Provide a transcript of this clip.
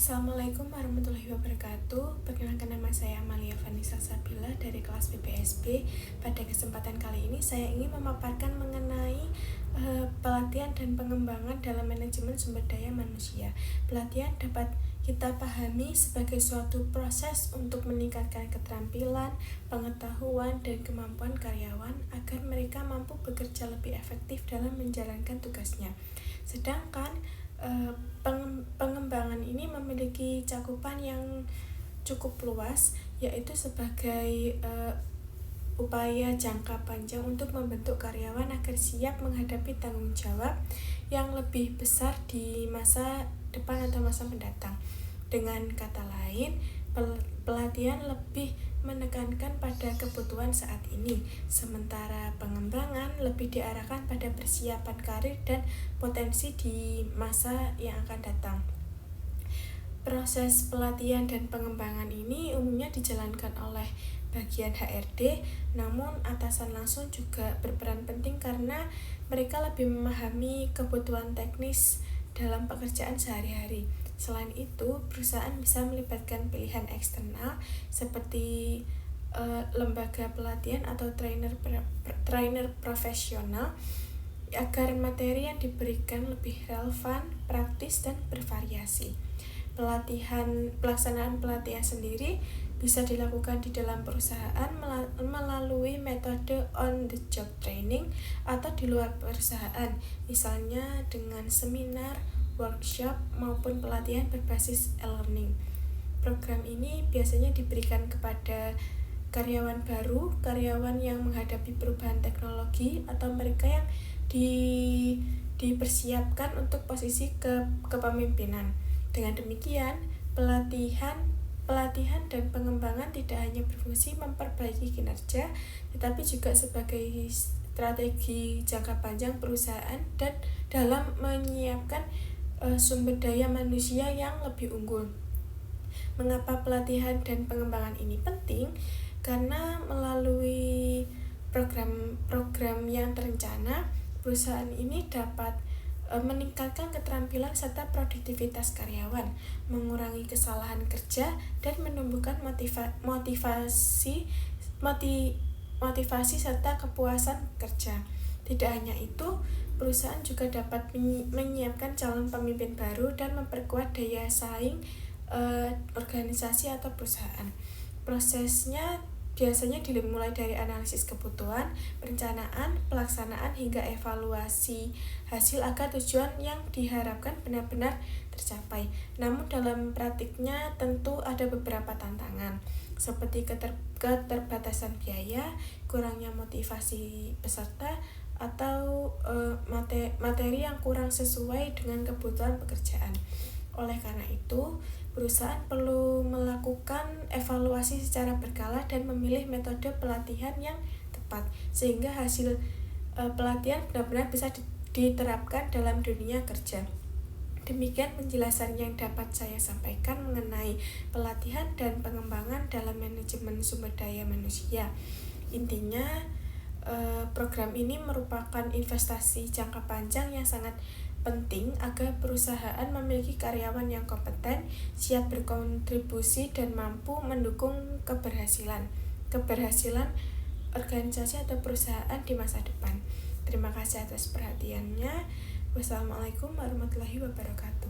Assalamualaikum warahmatullahi wabarakatuh. Perkenalkan, nama saya Amalia Vanessa Sabila dari kelas PPSB. Pada kesempatan kali ini saya ingin memaparkan mengenai pelatihan dan pengembangan dalam manajemen sumber daya manusia. Pelatihan dapat kita pahami sebagai suatu proses untuk meningkatkan keterampilan, pengetahuan, dan kemampuan karyawan agar mereka mampu bekerja lebih efektif dalam menjalankan tugasnya. Sedangkan pengembangan ini memiliki cakupan yang cukup luas, yaitu sebagai upaya jangka panjang untuk membentuk karyawan agar siap menghadapi tanggung jawab yang lebih besar di masa depan atau masa mendatang. Dengan kata lain, pelatihan lebih menekankan pada kebutuhan saat ini, sementara pengembangan lebih diarahkan pada persiapan karir dan potensi di masa yang akan datang. Proses pelatihan dan pengembangan ini umumnya dijalankan oleh bagian HRD, namun atasan langsung juga berperan penting karena mereka lebih memahami kebutuhan teknis dalam pekerjaan sehari-hari. Selain itu, perusahaan bisa melibatkan pilihan eksternal seperti lembaga pelatihan atau trainer profesional agar materi yang diberikan lebih relevan, praktis, dan bervariasi. Pelaksanaan pelatihan sendiri bisa dilakukan di dalam perusahaan melalui metode on the job training atau di luar perusahaan, misalnya dengan seminar, workshop, maupun pelatihan berbasis e-learning. Program ini biasanya diberikan kepada karyawan baru, karyawan yang menghadapi perubahan teknologi, atau mereka yang dipersiapkan untuk posisi kepemimpinan. Dengan demikian, pelatihan dan pengembangan tidak hanya berfungsi memperbaiki kinerja, tetapi juga sebagai strategi jangka panjang perusahaan dan dalam menyiapkan sumber daya manusia yang lebih unggul. Mengapa pelatihan dan pengembangan ini penting? Karena melalui program yang terencana, perusahaan ini dapat meningkatkan keterampilan serta produktivitas karyawan, mengurangi kesalahan kerja, dan menumbuhkan motivasi serta kepuasan kerja. Tidak hanya itu, perusahaan juga dapat menyiapkan calon pemimpin baru dan memperkuat daya saing organisasi atau perusahaan. Prosesnya biasanya dimulai dari analisis kebutuhan, perencanaan, pelaksanaan, hingga evaluasi hasil agar tujuan yang diharapkan benar-benar tercapai. Namun dalam praktiknya tentu ada beberapa tantangan, seperti keterbatasan biaya, kurangnya motivasi peserta, atau materi yang kurang sesuai dengan kebutuhan pekerjaan. Oleh karena itu, perusahaan perlu melakukan evaluasi secara berkala dan memilih metode pelatihan yang tepat, sehingga hasil pelatihan benar-benar bisa diterapkan dalam dunia kerja. Demikian penjelasan yang dapat saya sampaikan mengenai pelatihan dan pengembangan dalam manajemen sumber daya manusia. Intinya, program ini merupakan investasi jangka panjang yang sangat penting agar perusahaan memiliki karyawan yang kompeten, siap berkontribusi, dan mampu mendukung keberhasilan organisasi atau perusahaan di masa depan. Terima kasih atas perhatiannya. Wassalamualaikum warahmatullahi wabarakatuh.